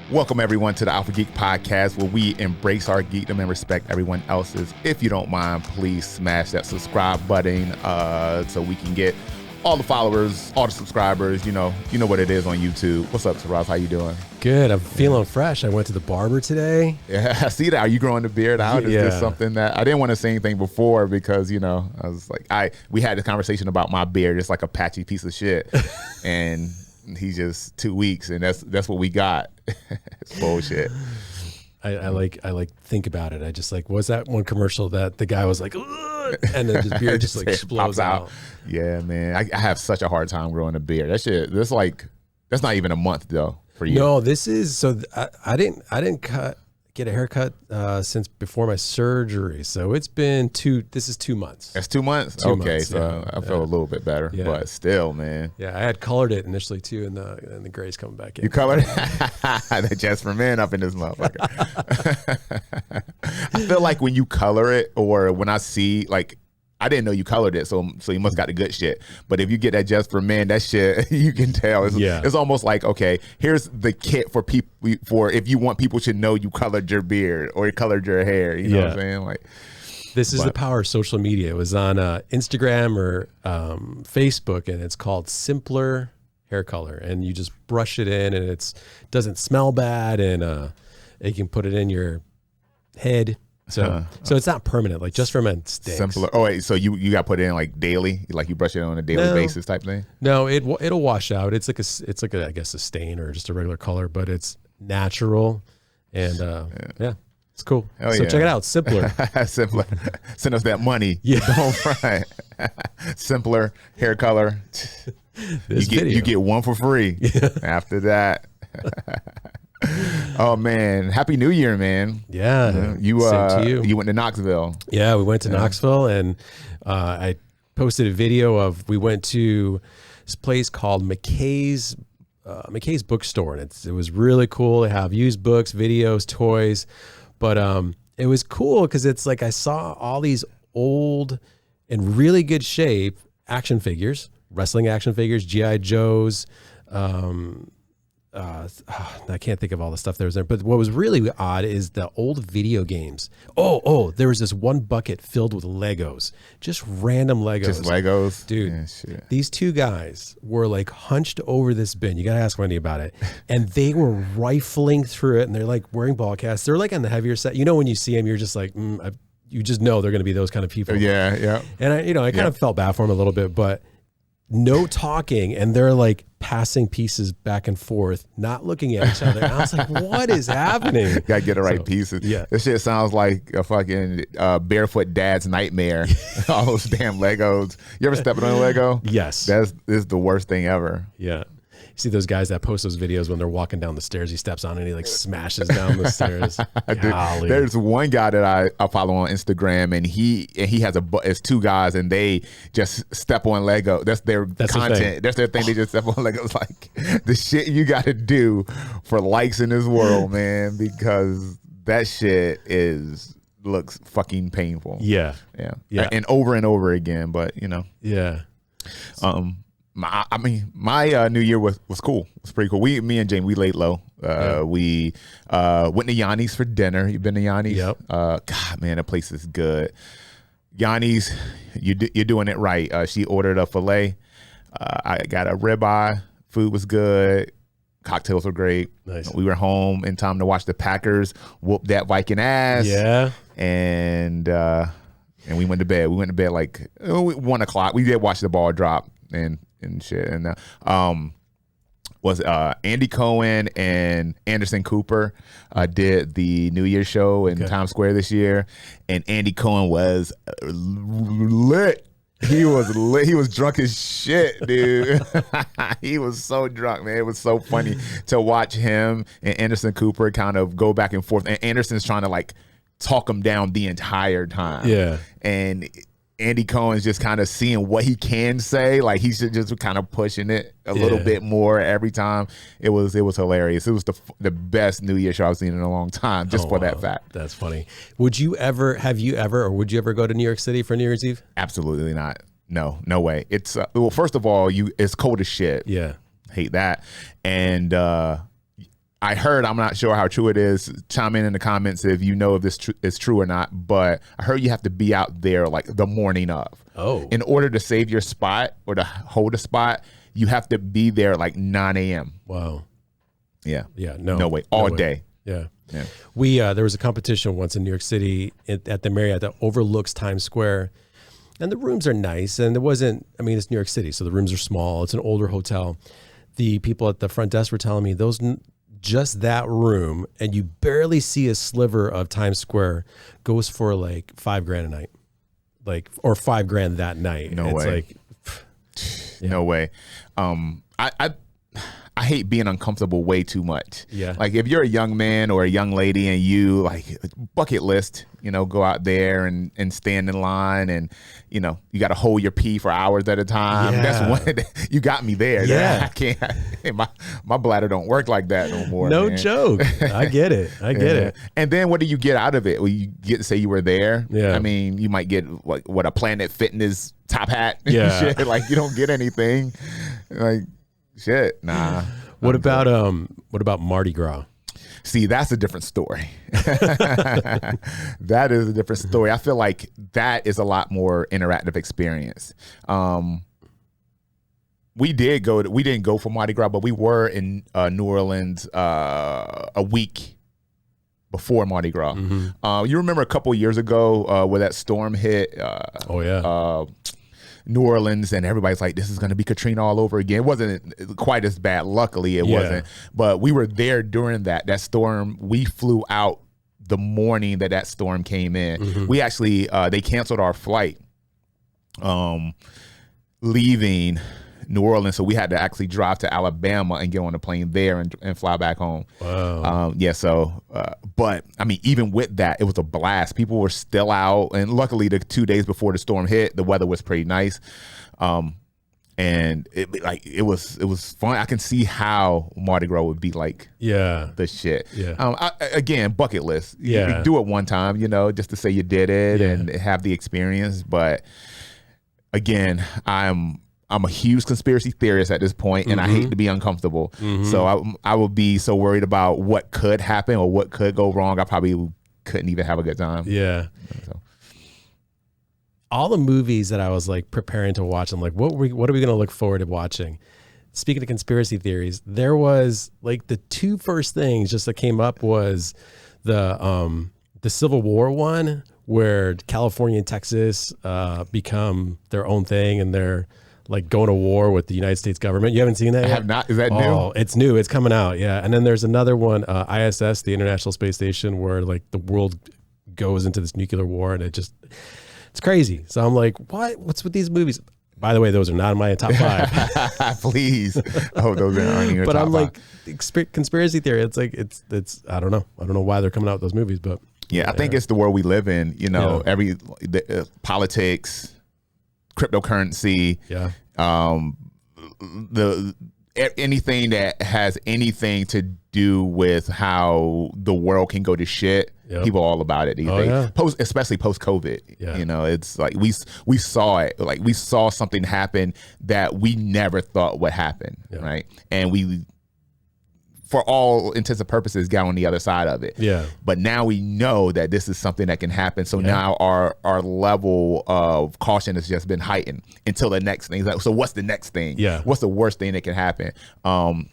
Welcome, everyone, to the Alpha Geek Podcast, where we embrace our geekdom and respect everyone else's. If you don't mind, please smash that subscribe button so we can get all the followers, all the subscribers. You know what it is on YouTube. What's up, Taraz? How you doing? Good. I'm feeling fresh. I went to the barber today. Yeah, I see that. Are you growing the beard out? Is this something that I didn't want to say anything before because, I was like, we had this conversation about my beard. It's like a patchy piece of shit. And he's just 2 weeks, and that's what we got. It's bullshit. I like think about it. I just like, was that one commercial that the guy was like, ugh, and then his beard just like explodes out. Yeah, man. I have such a hard time growing a beard. That shit, that's not even a month though for you. No, this is, so I didn't get a haircut since before my surgery. So it's been this is 2 months. That's 2 months? Okay, so I feel a little bit better, but still, man. Yeah, I had colored it initially too, and the gray's coming back in. You colored it? Just for men up in this motherfucker. I feel like when you color it, or when I see, like, I didn't know you colored it, so you must got the good shit. But if you get that just for men, that shit, you can tell. It's almost like, okay, here's the kit for people, for if you want people to know you colored your beard or you colored your hair. You know what I'm saying? Like, this is the power of social media. It was on Instagram or Facebook, and it's called Simpler Hair Color. And you just brush it in, and it doesn't smell bad, and you can put it in your head. So it's not permanent, like just for men sticks. Simpler. Oh wait, so you got put in like daily, like you brush it on a daily basis type thing? No, it'll wash out. It's like a I guess a stain or just a regular color, but it's natural, and it's cool. Check it out, Simpler. Simpler. Send us that money. Yeah, don't right. Simpler hair color. You get one for free. After that. Oh man, Happy New Year, man. Yeah, same to you. You went to Knoxville. Yeah, we went to Knoxville, and I posted a video of, we went to this place called McKay's bookstore, and it was really cool. They have used books, videos, toys, but it was cool because it's like I saw all these old in really good shape action figures, wrestling action figures, G.I. Joes, I can't think of all the stuff that was there, but what was really odd is the old video games. There was this one bucket filled with Legos, just random Legos. Just Legos? Dude, yeah, shit. These two guys were like hunched over this bin. You got to ask Wendy about it. And they were rifling through it, and they're like wearing ball casts. They're like on the heavier set. You know, when you see them, you're just like, you just know they're going to be those kind of people. Yeah. And I kind of felt bad for them a little bit, but no talking, and they're like passing pieces back and forth, not looking at each other. And I was like, what is happening? Gotta get the right pieces. Yeah. This shit sounds like a fucking barefoot dad's nightmare. All those damn Legos. You ever stepping on a Lego? Yes. This is the worst thing ever. Yeah. You see those guys that post those videos when they're walking down the stairs, he steps on it and he like smashes down the stairs. Dude, there's one guy that I follow on Instagram, and he has it's two guys, and they just step on Lego. That's their content. That's their thing. They just step on Legos. Like, the shit you got to do for likes in this world, man, because that shit looks fucking painful. Yeah. And over again, but Yeah. My New Year was cool. It was pretty cool. Me and Jane, we laid low. We went to Yanni's for dinner. You been to Yanni's? Yep. God, man, that place is good. Yanni's, you're doing it right. She ordered a filet. I got a ribeye. Food was good. Cocktails were great. Nice. We were home in time to watch the Packers whoop that Viking ass. Yeah. And we went to bed. We went to bed like 1 o'clock. We did watch the ball drop and shit. And was Andy Cohen and Anderson Cooper did the New Year's show in Times Square this year, and Andy Cohen was lit. He was lit. He was drunk as shit, dude. He was so drunk, man. It was so funny to watch him and Anderson Cooper kind of go back and forth, and Anderson's trying to like talk him down the entire time. Yeah. And Andy Cohen's just kind of seeing what he can say. Like, he's just kind of pushing it a little bit more every time. It was hilarious. It was the best New Year show I've seen in a long time, just for that fact. That's funny. Would you ever go to New York City for New Year's Eve? Absolutely not. No way. It's well, first of all, it's cold as shit. Yeah. Hate that. And I heard, I'm not sure how true it is. Chime in the comments if you know if this is true or not. But I heard you have to be out there like the morning of. Oh. In order to save your spot or to hold a spot, you have to be there like 9 a.m. Wow. Yeah. Yeah. No way. All day. Yeah. Yeah. We there was a competition once in New York City at the Marriott that overlooks Times Square, and the rooms are nice. And it wasn't. I mean, it's New York City, so the rooms are small. It's an older hotel. The people at the front desk were telling me just that room, and you barely see a sliver of Times Square, goes for like $5,000 a night, like, or $5,000 that night. No it's way. Like, yeah. No way. I hate being uncomfortable way too much. Yeah. Like if you're a young man or a young lady and you like bucket list, go out there and stand in line and, you got to hold your pee for hours at a time. Yeah. That's when you got me there. Yeah. I can't, my bladder don't work like that no more. No man. joke. I get it. I get it. And then what do you get out of it? Well, you get to say you were there. Yeah. I mean, you might get like a Planet Fitness top hat. Yeah. Shit. Like you don't get anything. Like shit. Nah. What about Mardi Gras? See, that's a different story. That is a different story. I feel like that is a lot more interactive experience. We didn't go for Mardi Gras, but we were in New Orleans a week before Mardi Gras. Mm-hmm. You remember a couple of years ago where that storm hit? Oh yeah. New Orleans, and everybody's like, this is going to be Katrina all over again. It wasn't quite as bad. Luckily, it wasn't. But we were there during that storm. We flew out the morning that storm came in. Mm-hmm. We actually, they canceled our flight leaving New Orleans, so we had to actually drive to Alabama and get on a plane there and fly back home. Wow. But I mean, even with that, it was a blast. People were still out, and luckily, the 2 days before the storm hit, the weather was pretty nice, and it was fun. I can see how Mardi Gras would be like. Yeah. The shit. Yeah. Again, bucket list. Yeah. You do it one time, just to say you did it and have the experience. But again, I'm a huge conspiracy theorist at this point, and I hate to be uncomfortable. So I would be so worried about what could happen or what could go wrong. I probably couldn't even have a good time. Yeah. So. All the movies that I was like preparing to watch, I'm like, what are we going to look forward to watching? Speaking of conspiracy theories, there was like the two first things just that came up was the Civil War one, where California and Texas become their own thing, and they're like going to war with the United States government. You haven't seen that yet? I have not. Is that new? Oh, it's new. It's coming out. Yeah. And then there's another one, ISS, the International Space Station, where like the world goes into this nuclear war, and it's crazy. So I'm like, what's with these movies? By the way, those are not in my top 5. Please. I hope those aren't in your but top I'm 5. like, conspiracy theory. It's like, it's, I don't know. I don't know why they're coming out with those movies, but yeah, I think it's the world we live in, politics, cryptocurrency, anything that has anything to do with how the world can go to shit. People are all about it these days. Yeah. Especially post COVID. Yeah. It's like we saw it. Like we saw something happen that we never thought would happen. Yeah. Right. And we, for all intents and purposes, got on the other side of it. Yeah. But now we know that this is something that can happen. So now our level of caution has just been heightened until the next thing. So what's the next thing? Yeah. What's the worst thing that can happen?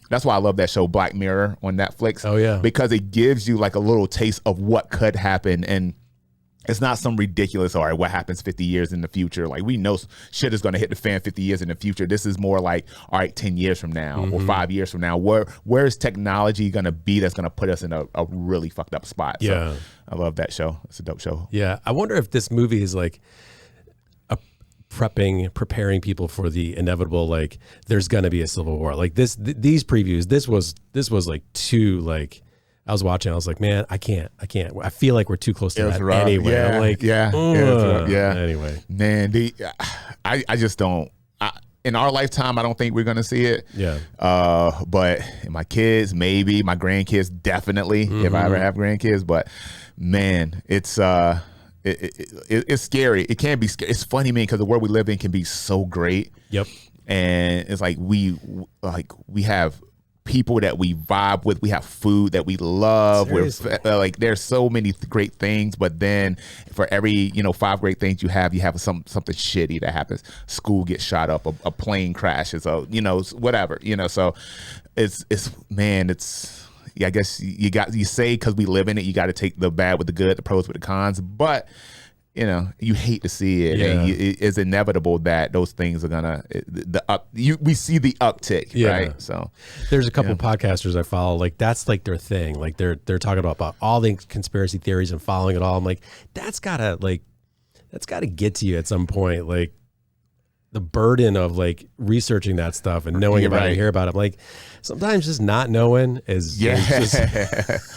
That's why I love that show Black Mirror on Netflix. Oh yeah. Because it gives you like a little taste of what could happen, and it's not some ridiculous, all right, what happens 50 years in the future? Like, we know shit is going to hit the fan 50 years in the future. This is more like, all right, 10 years from now or 5 years from now. Where is technology going to be that's going to put us in a really fucked up spot? Yeah. So I love that show. It's a dope show. Yeah. I wonder if this movie is like preparing people for the inevitable, like, there's going to be a civil war. Like these previews, this was like too, like, I was watching. I was like, man, I can't. I feel like we're too close to that anyway. Yeah, I'm like, yeah. Anyway, man, I just don't. In our lifetime, I don't think we're gonna see it. Yeah. But my kids, maybe my grandkids, definitely. If I ever have grandkids, but man, it's it's scary. It can be scary. It's funny, man, because the world we live in can be so great. Yep. And it's like we have people that we vibe with. We have food that we love. Seriously. We're like, there's so many great things, but then for every 5 great things you have something shitty that happens. School gets shot up, a plane crashes, whatever. So it's I guess you say because we live in it, you got to take the bad with the good, the pros with the cons, but you hate to see it, and it's inevitable that those things are gonna we see the uptick, right? So there's a couple podcasters I follow, like that's like their thing, like they're talking about all the conspiracy theories and following it all. I'm like, that's gotta get to you at some point, like the burden of like researching that stuff and knowing about it and hear about it. I'm like, sometimes just not knowing is just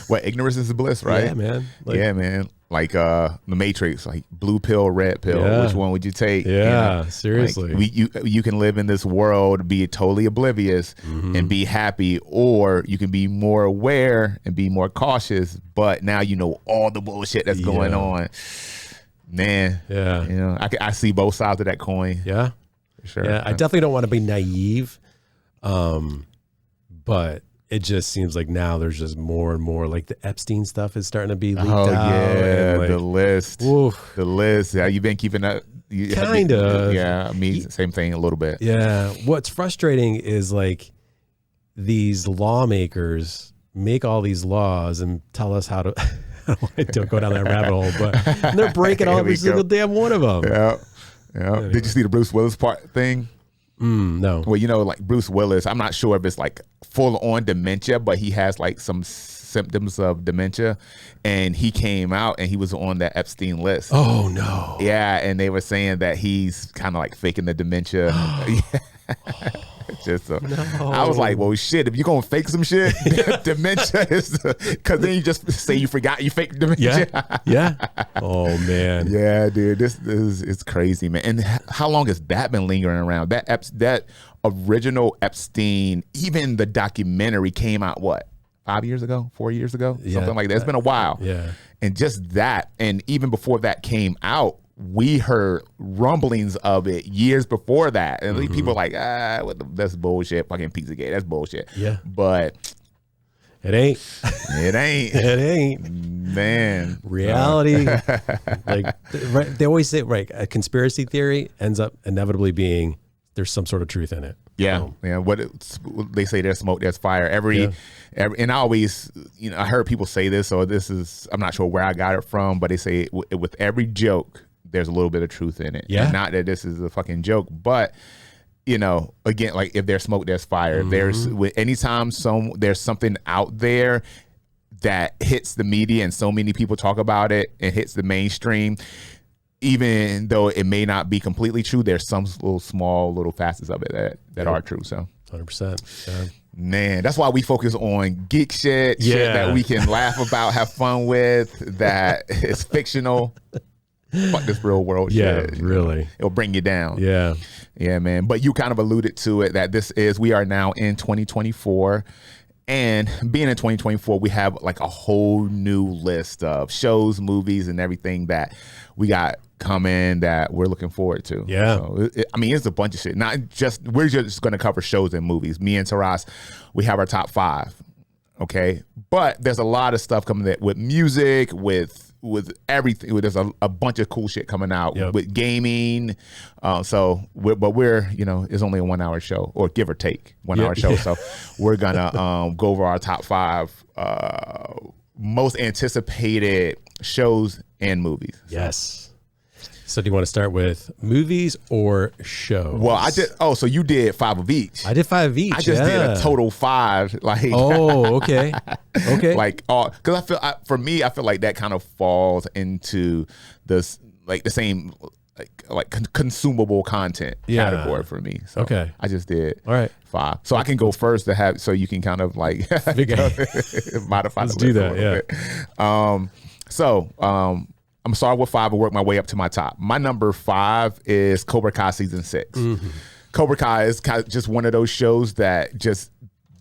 well, ignorance is bliss, right? Yeah, man. Like the Matrix, like blue pill, red pill. Which one would you take? Yeah, seriously. Like you can live in this world, be totally oblivious and be happy, or you can be more aware and be more cautious. But now you know all the bullshit that's going on. Man, I see both sides of that coin. Yeah, for sure. Yeah, I definitely don't want to be naive, but it just seems like now there's just more and more, like the Epstein stuff is starting to be leaked out. Yeah, and like, the list. Oof. The list. Yeah, you've been keeping up. Kind of. Yeah, me, same thing a little bit. Yeah. What's frustrating is like these lawmakers make all these laws and tell us how to. Don't go down that rabbit hole, but they're breaking every single damn one of them. Yeah. Anyway. Did you see the Bruce Willis thing? No. Well, like Bruce Willis, I'm not sure if it's like full on dementia, but he has like some symptoms of dementia, and he came out and he was on that Epstein list. Oh no. Yeah, and they were saying that he's kind of like faking the dementia. I was like, well, shit, if you're gonna fake some shit, dementia is because then you just say you forgot you faked dementia. Yeah. Oh man. Yeah, dude, this is it's crazy, man. And how long has that been lingering around? That original Epstein, even the documentary came out 5 years ago, 4 years ago, something like that. It's been a while. Yeah. And just that, and even before that came out, we heard rumblings of it years before that. And people like, that's bullshit, fucking Pizzagate, that's bullshit. Yeah. But it ain't. It ain't. It ain't. Man. Reality. Like they always say, right, a conspiracy theory ends up inevitably being there's some sort of truth in it. Yeah, yeah. They say, there's smoke, there's fire. Every, and I always, I heard people say this, so I'm not sure where I got it from, but they say with every joke, there's a little bit of truth in it. Yeah. And not that this is a fucking joke, but again, like if there's smoke, there's fire. There's anytime there's something out there that hits the media and so many people talk about it and hits the mainstream, even though it may not be completely true, there's some little facets of it that are true. So 100%. Yeah. Man, that's why we focus on geek shit that we can laugh about, have fun with, that is fictional. Fuck this real world shit. Yeah, really. It'll bring you down. Yeah. Yeah, man. But you kind of alluded to it that we are now in 2024. And being in 2024, we have like a whole new list of shows, movies, and everything that we got coming that we're looking forward to. Yeah. So, it's a bunch of shit. We're just going to cover shows and movies. Me and Taras, we have our top 5. Okay. But there's a lot of stuff coming with music, with everything. There's a bunch of cool shit coming out with gaming. So we're it's only a 1 hour show, or give or take 1 hour show. So we're gonna go over our top 5 most anticipated shows and movies. Yes. So do you want to start with movies or shows? Well, I did. Oh, so you did 5 of each. I did 5 of each. I just did a total 5. Like, oh, okay, okay. Like, because for me, I feel like that kind of falls into this, like the same, like consumable content category for me. So okay, I just did all right 5. So I can go first so you can kind of like modify. Let's the do list that. A little bit. I'm starting with 5 and work my way up to my top. My number 5 is Cobra Kai season 6. Cobra Kai is kind of just one of those shows that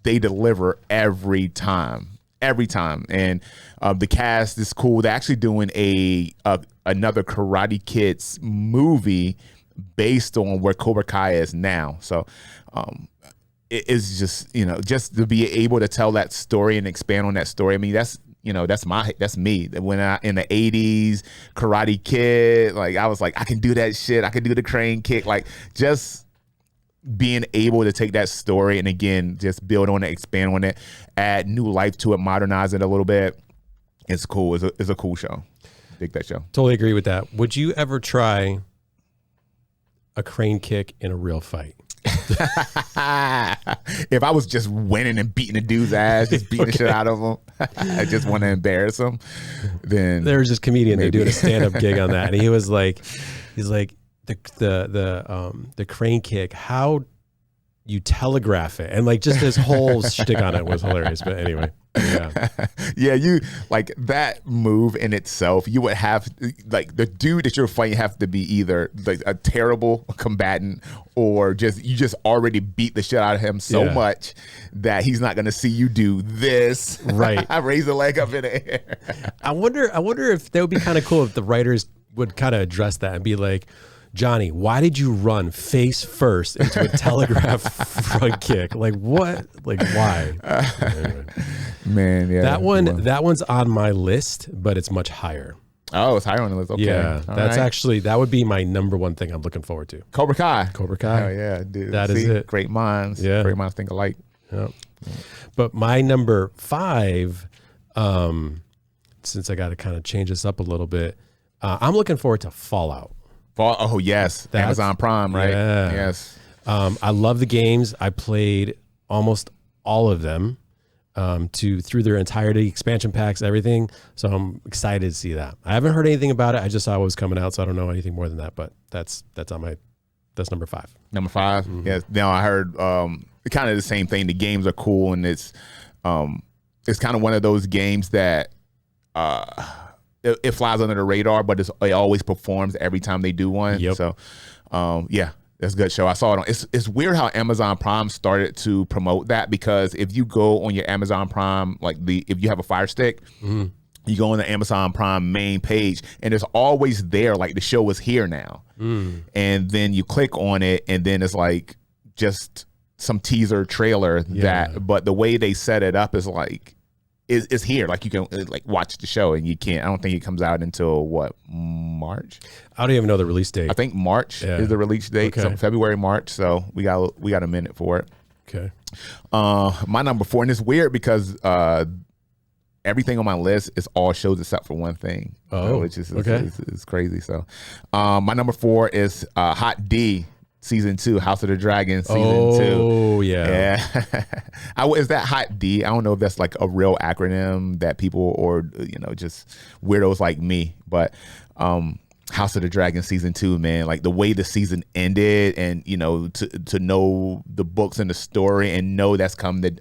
they deliver every time. And the cast is cool. They're actually doing another Karate Kids movie based on where Cobra Kai is now. So is just, you know, just to be able to tell that story and expand on that story. I mean, that's, you know, that's me. When I in the 80s, Karate Kid, like I was like, I can do that shit. I can do the crane kick. Like just being able to take that story and again, just build on it, expand on it, add new life to it, modernize it a little bit. It's cool. It's a cool show. Dig that show. Totally agree with that. Would you ever try a crane kick in a real fight? If I was just winning and beating a dude's ass, just beating the shit out of him, I just want to embarrass him, then there was this comedian maybe. that doing a stand-up gig on that, and he's like the crane kick, how you telegraph it, and like just his whole shtick on it was hilarious. But anyway, yeah, you like that move in itself. You would have like the dude that you're fighting have to be either like a terrible combatant or you just already beat the shit out of him so much that he's not going to see you do this. Right, raise the leg up in the air. I wonder if that would be kind of cool if the writers would kind of address that and be like, Johnny, why did you run face first into a telegraph front kick? Like what? Like why? Anyway. Man, yeah. That one's on my list, but it's much higher. Oh, it's higher on the list. Okay. Yeah, that would be my number one thing I'm looking forward to. Cobra Kai. Oh yeah, dude. That is it. Great minds. Yeah. Great minds think alike. Yep. But my number 5, since I got to kind of change this up a little bit, I'm looking forward to Fallout. Oh yes, Amazon Prime, right? Yeah. Yes. I love the games. I played almost all of them through their entirety, expansion packs, everything. So I'm excited to see that. I haven't heard anything about it. I just saw it was coming out, so I don't know anything more than that. But that's number 5. Number 5. Mm-hmm. Yes. Now I heard kind of the same thing. The games are cool, and it's kind of one of those games that it flies under the radar, but it always performs every time they do one. Yep. So, yeah, that's a good show. I saw it on. It's weird how Amazon Prime started to promote that, because if you go on your Amazon Prime, if you have a Fire Stick, you go on the Amazon Prime main page, and it's always there, like the show is here now. And then you click on it, and then it's like just some teaser trailer but the way they set it up is like. Is here, like you can like watch the show, and you can't. I don't think it comes out until March. I don't even know the release date. I think March is the release date. Okay. So February, March. So we got a minute for it. Okay. My number 4, and it's weird because everything on my list is all shows except for one thing. Which is crazy. So my number 4 is Hot D. Season 2, House of the Dragon, Season 2. Oh, yeah. Is that Hot D? I don't know if that's like a real acronym that people, or, just weirdos like me. But House of the Dragon Season 2, man, like the way the season ended, and, to know the books and the story and know that's coming, the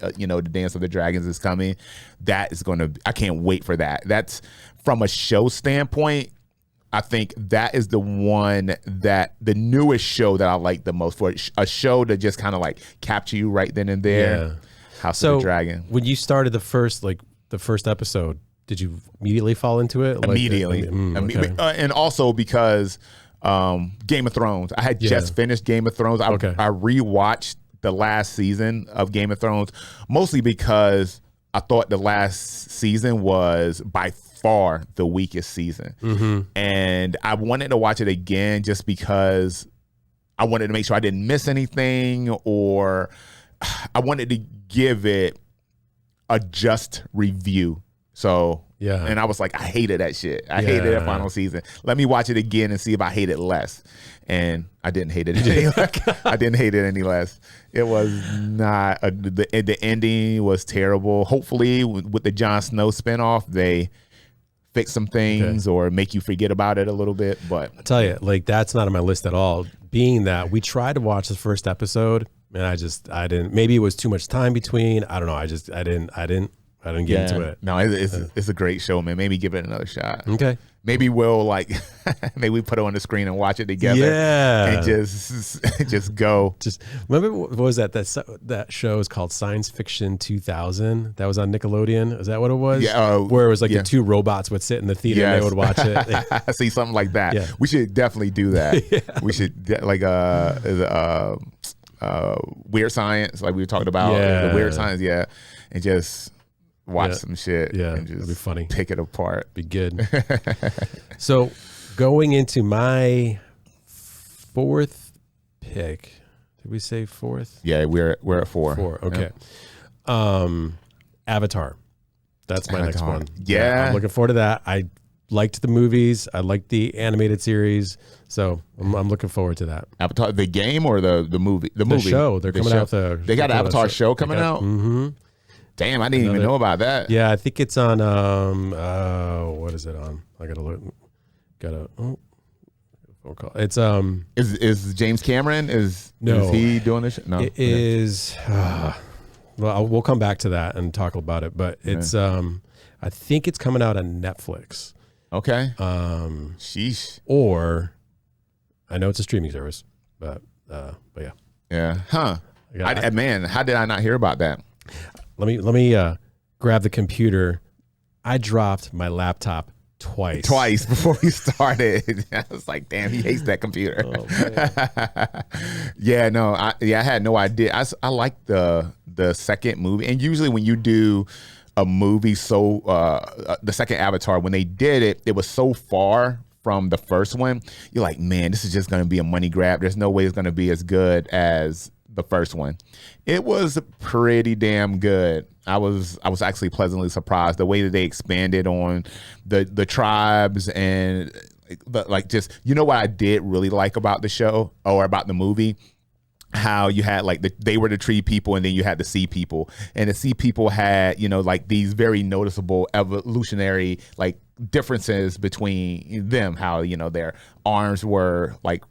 Dance of the Dragons is coming. That is going to, I can't wait for that. That's from a show standpoint. I think that is the newest show that I like the most, for a show to just kind of like capture you right then and there. Yeah. House of the Dragon. When you started the first episode, did you immediately fall into it? Immediately. Okay. And also because Game of Thrones. I had just finished Game of Thrones. I rewatched the last season of Game of Thrones, mostly because I thought the last season was by far the weakest season. And I wanted to watch it again just because I wanted to make sure I didn't miss anything, or I wanted to give it a just review. So and I was like, I hated that shit. I hated that final season. Let me watch it again and see if I hate it less. And I didn't hate it any less. I didn't hate it any less. It was not the ending was terrible. Hopefully with the Jon Snow spinoff, they fix some things or make you forget about it a little bit. But I tell you, like, that's not on my list at all. Being that we tried to watch the first episode, and I didn't. Maybe it was too much time between. I don't know. I didn't get into it. No, it's a great show, man. Maybe give it another shot. Okay. Maybe we'll maybe we put it on the screen and watch it together. Yeah. And just go. Just remember, what was that? That show is called Science Fiction 2000. That was on Nickelodeon. Is that what it was? Yeah. Where it was like the two robots would sit in the theater and they would watch it. I see something like that. Yeah. We should definitely do that. We should Weird Science, like we were talking about the Weird Science, and just watch some shit, and just that'd be funny. Pick it apart. Be good. So going into my fourth pick, did we say fourth? Yeah, we're at 4. 4, okay. Avatar. That's my next one. Yeah. I'm looking forward to that. I liked the movies. I liked the animated series. So I'm looking forward to that. Avatar, the game or the movie? The show. They're coming out. They got an Avatar show coming out? Mm-hmm. Damn, I didn't even know about that. Yeah, I think it's on, what is it on? I gotta look. Phone call. It's, Is James Cameron, is he doing this? No. It is, well, we'll come back to that and talk about it, but it's, I think it's coming out on Netflix. Okay. Sheesh. Or I know it's a streaming service, but yeah. Yeah. Huh. Man, how did I not hear about that? Let me grab the computer. I dropped my laptop twice before we started. I was like, damn, he hates that computer. Yeah, no, I had no idea. I like the second movie, and usually when you do a movie, so the second Avatar, when they did it was so far from the first one. You're like, man, this is just going to be a money grab. There's no way it's going to be as good as the first one. It was pretty damn good. I was actually pleasantly surprised the way that they expanded on the tribes, and like just, you know what I did really like about the show or about the movie? How you had like they were the tree people, and then you had the sea people, and the sea people had, you know, like these very noticeable evolutionary like differences between them, how, you know, their arms were like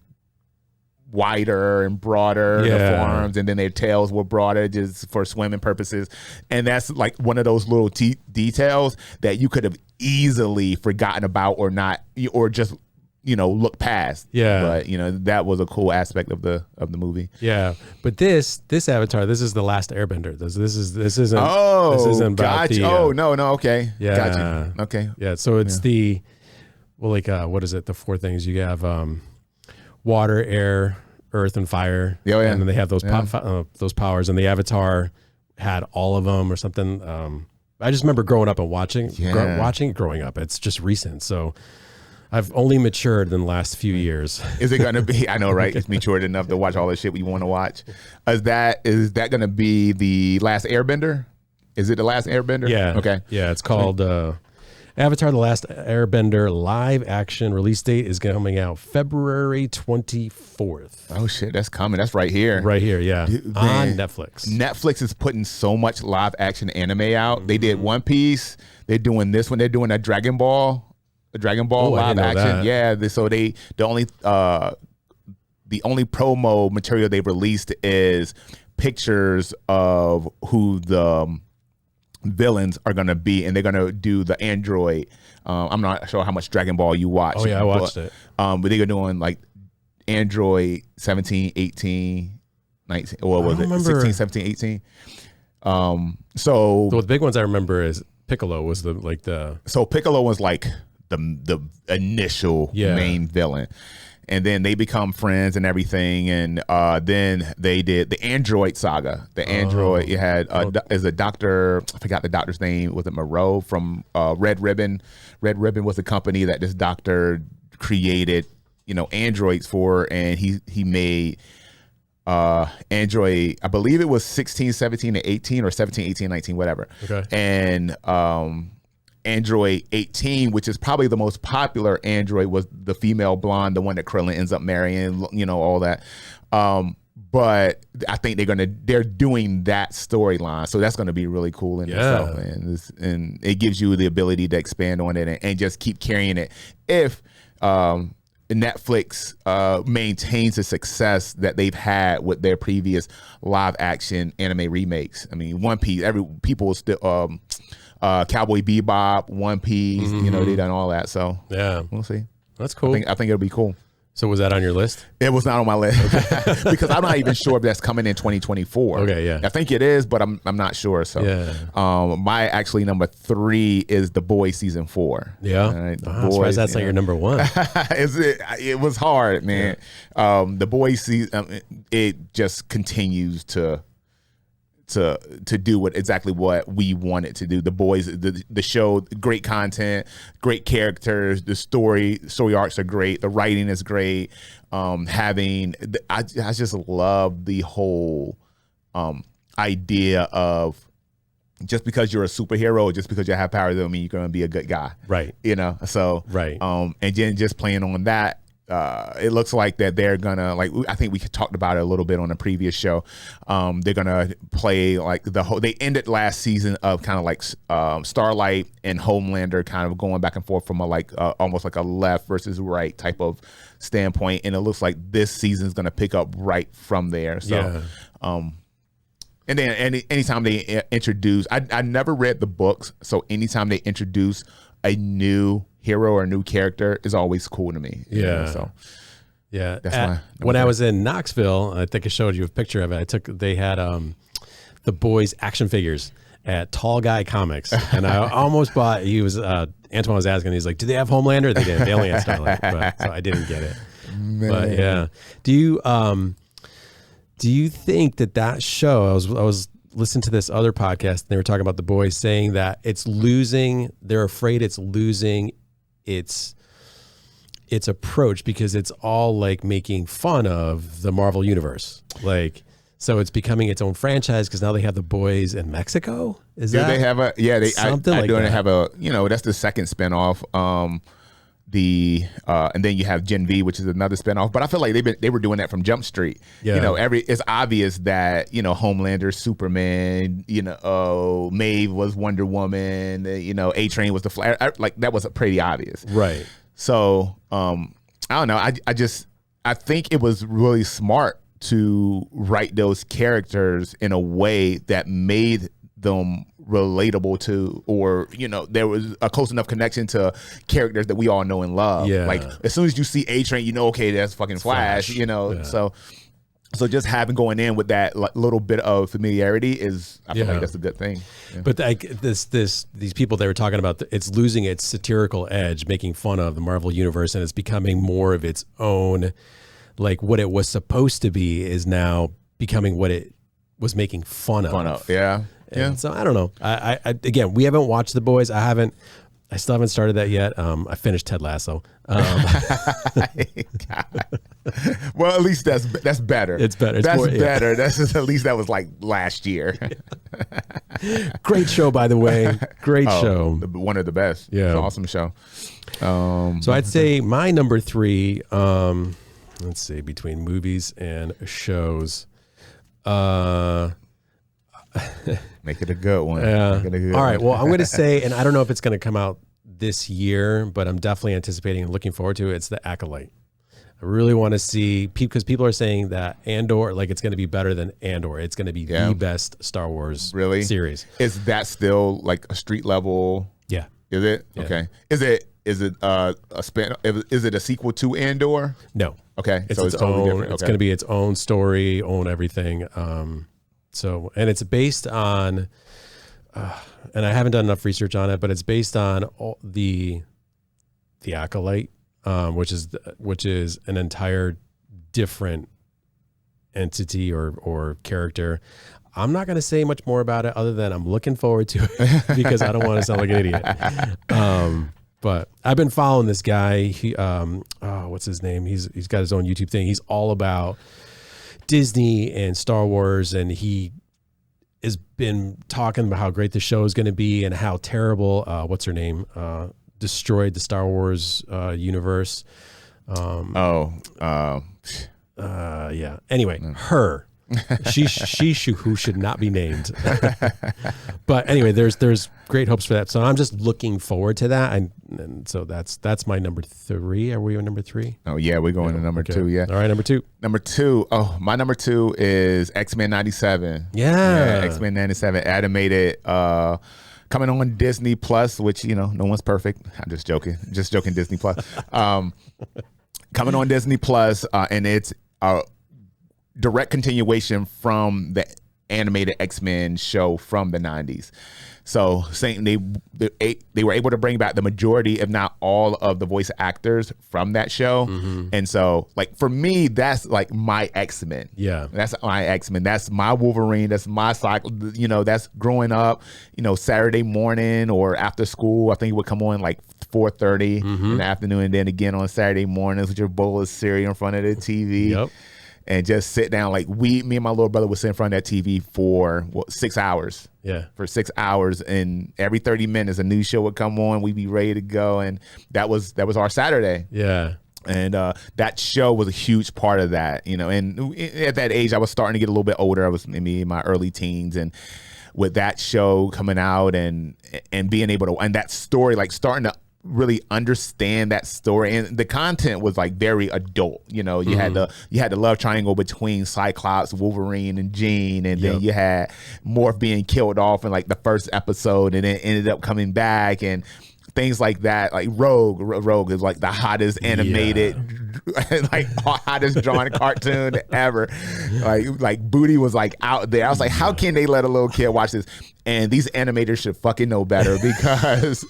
wider and broader, the forearms, and then their tails were broader just for swimming purposes. And that's like one of those little details that you could have easily forgotten about or not, or just, you know, look past. But, you know, that was a cool aspect of the movie. Yeah. But this Avatar, this is the last Airbender. This isn't about the no, okay. Yeah. Gotcha. Okay. Yeah. So it's the, well, like what is it? The 4 things you have, water, air, earth, and fire. And then they have those those powers, and the Avatar had all of them or something. I just remember growing up and watching growing up. It's just recent. So I've only matured in the last few years. Is it going to be, I know, right? It's matured enough to watch all the shit we want to watch. Is that going to be the last Airbender? Is it the last Airbender? Yeah. Okay. Yeah. It's called, Avatar: The Last Airbender live action release date is coming out February 24th. Oh shit, that's coming. That's right here. Right here, yeah. Dude, on Netflix. Netflix is putting so much live action anime out. They did One Piece. They're doing this one. They're doing a Dragon Ball live action. Yeah. The only promo material they've released is pictures of who the villains are going to be, and they're going to do the android. I'm not sure how much Dragon Ball you watch. Oh yeah, I watched it. But they're doing like android 17, 18, 19, or what was it? 16, 17, 18. So the big ones I remember is Piccolo was so Piccolo was like the initial main villain. And then they become friends and everything, and then they did the Android saga. The Android, you had is a doctor. I forgot the doctor's name. Was it Moreau from Red Ribbon? Red Ribbon was the company that this doctor created, you know, androids for, and he made Android. I believe it was 16, 17, and 18, or 17, 18, 19, whatever. Okay. And Android 18, which is probably the most popular android, was the female blonde, the one that Krillin ends up marrying, you know, all that. But I think they're doing that storyline, so that's gonna be really cool in itself, and it gives you the ability to expand on it and just keep carrying it if Netflix maintains the success that they've had with their previous live action anime remakes. I mean, One Piece, people still Cowboy Bebop, One Piece, you know, they done all that. So yeah, we'll see. That's cool. I think it'll be cool. So was that on your list? It was not on my list because I'm not even sure if that's coming in 2024. Okay, yeah. I think it is, but I'm not sure. So, my actually number 3 is The Boys season 4. Yeah, right? I'm surprised that's not your number 1. It was hard, man. The Boys season, it just continues to do exactly what we want it to do. The Boys, the show, great content, great characters. The story arcs are great. The writing is great. I just love the whole idea of just because you're a superhero or just because you have power doesn't mean you're going to be a good guy. Right. So right. And then just playing on that. It looks like that they're gonna I think we talked about it a little bit on a previous show. They're gonna play like they ended last season of kind of like Starlight and Homelander kind of going back and forth from almost like a left versus right type of standpoint, and it looks like this season is gonna pick up right from there. So, and then anytime they introduce, I never read the books, so anytime they introduce a new hero or a new character is always cool to me. So that's when I was in Knoxville, I think I showed you a picture of it. They had the Boys action figures at Tall Guy Comics, and I almost bought. Antoine was asking, he's like, "Do they have Homelander?" They didn't. They only had Starlight, so I didn't get it. Man. But yeah, do you think that show? I was listening to this other podcast, and they were talking about the Boys, saying that it's losing. They're afraid it's losing its approach because it's all like making fun of the Marvel universe. So it's becoming its own franchise because now they have the Boys in Mexico. Is that they have something like that? Have that's the second spinoff. And then you have Gen V, which is another spinoff. But I feel like they were doing that from Jump Street. Yeah. It's obvious that Homelander, Superman, Maeve was Wonder Woman, A-Train was the Flash. That was pretty obvious, right? So I don't know. I think it was really smart to write those characters in a way that made them relatable to, or there was a close enough connection to characters that we all know and love. As soon as you see A-Train, okay, that's fucking Flash. So just going in with that little bit of familiarity I feel like that's a good thing. But these people they were talking about, it's losing its satirical edge, making fun of the Marvel universe, and it's becoming more of its own. Like what it was supposed to be is now becoming what it was making fun of. Yeah. So I don't know. I again, we haven't watched The Boys. I still haven't started that yet. I finished Ted Lasso. Well, at least that's better. It's better. That's better. That's at least that was like last year. Great show, by the way. Great show. One of the best. Yeah, it's an awesome show. So I'd say my number 3. Let's see, between movies and shows. Make it a good one. Yeah. All right. Well, I'm going to say, and I don't know if it's going to come out this year, but I'm definitely anticipating and looking forward to it. It's The Acolyte. I really want to see, because people are saying that Andor, it's going to be better than Andor. It's going to be the best Star Wars series. Is that still like a street level? Yeah. Is it? Yeah. Okay. Is it a spin? Is it a sequel to Andor? No. Okay. It's totally different. It's going to be its own story, own everything. So, and it's based on, and I haven't done enough research on it, but it's based on the Acolyte, which is an entire different entity or character. I'm not going to say much more about it other than I'm looking forward to it because I don't want to sound like an idiot. But I've been following this guy. He, what's his name? He's got his own YouTube thing. He's all about Disney and Star Wars, and he has been talking about how great the show is going to be and how terrible what's her name destroyed the Star Wars universe. Yeah. Anyway, her. She who should not be named. But anyway, there's great hopes for that. So I'm just looking forward to that. And so that's my number 3. Are we on number 3? Oh yeah, we're going to number 2. Yeah. All right, number 2. Number 2. Oh, my number 2 is X-Men 97. Yeah. X-Men 97 animated. Coming on Disney Plus, which no one's perfect. I'm just joking. Disney Plus. coming on Disney Plus, and it's a direct continuation from the animated X-Men show from the 90s. So saying they were able to bring back the majority, if not all, of the voice actors from that show. And so, like, for me, that's like my X-Men. Yeah. That's my X-Men. That's my Wolverine. That's my cycle. You know, that's growing up, you know, Saturday morning or after school. I think it would come on like 4:30 in the afternoon, and then again on Saturday mornings with your bowl of cereal in front of the TV. Yep. And just sit down. Like me and my little brother would sit in front of that TV for 6 hours. Yeah. For 6 hours, and every 30 minutes a new show would come on. We'd be ready to go, and that was our Saturday. Yeah. And that show was a huge part of that, you know. And at that age, I was starting to get a little bit older. I was maybe in my early teens, and with that show coming out and being able to, and that story, like starting to really understand that story, and the content was like very adult. You know, you had the love triangle between Cyclops, Wolverine, and Jean, and then you had Morph being killed off in like the first episode, and then ended up coming back, and things like that. Like Rogue is like the hottest animated, like hottest drawn cartoon ever. Like Booty was like out there. I was like, how can they let a little kid watch this? And these animators should fucking know better, because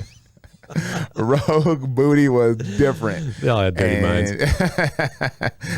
Rogue Booty was different. They all had dirty minds.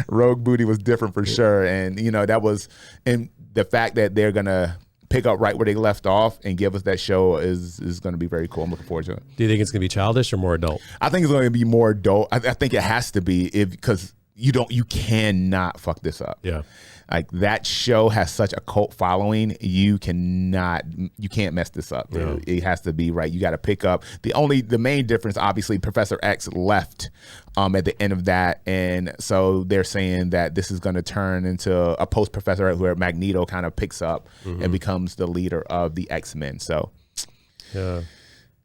Rogue Booty was different for sure. And, you know, that was, and the fact that they're going to pick up right where they left off and give us that show is going to be very cool. I'm looking forward to it. Do you think it's going to be childish or more adult? I think it's going to be more adult. I think it has to be, because you cannot fuck this up. Yeah. Like, that show has such a cult following. You can't mess this up. Yeah. It has to be right. You got to pick up the main difference. Obviously, Professor X left at the end of that, and so they're saying that this is going to turn into a post Professor X, where Magneto kind of picks up and becomes the leader of the X-Men. So, yeah,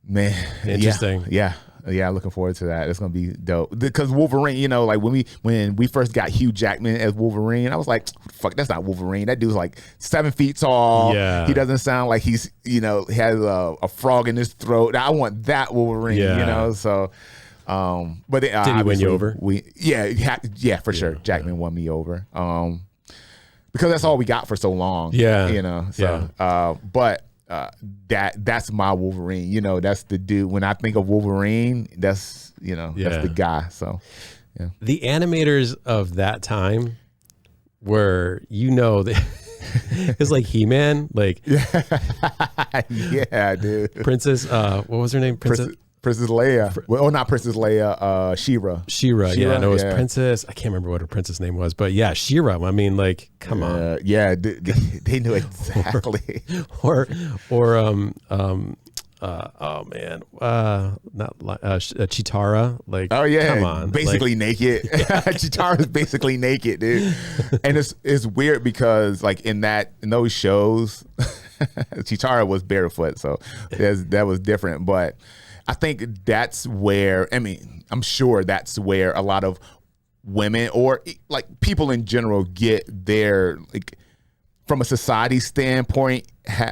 man, interesting. Yeah, looking forward to that. It's gonna be dope, because Wolverine, you know, like when we first got Hugh Jackman as Wolverine, I was like, fuck, that's not Wolverine. That dude's like 7 feet tall. Yeah, he doesn't sound like he's, you know, has a frog in his throat. I want that Wolverine. You know, so but did he win you over? For sure. Jackman won me over, because that's all we got for so long. Yeah, you know. So but that's my Wolverine. You know, that's the dude. When I think of Wolverine, that's, you know, that's the guy. So yeah, the animators of that time were, you know, it's like He-Man, like yeah, dude. Princess, what was her name? Princess Leia. Well, not Princess Leia, She-Ra. She-Ra, yeah. No, it was Princess. I can't remember what her princess name was, but yeah, She-Ra. I mean, like, come on. Yeah, they knew exactly. or oh man, not Chitara. Like, oh yeah, come on, basically like, naked. Chitara's basically naked, dude. And it's weird, because like in those shows, Chitara was barefoot, so that was different. But I think that's where, I mean, I'm sure that's where a lot of women, or like people in general, get their, like, from a society standpoint,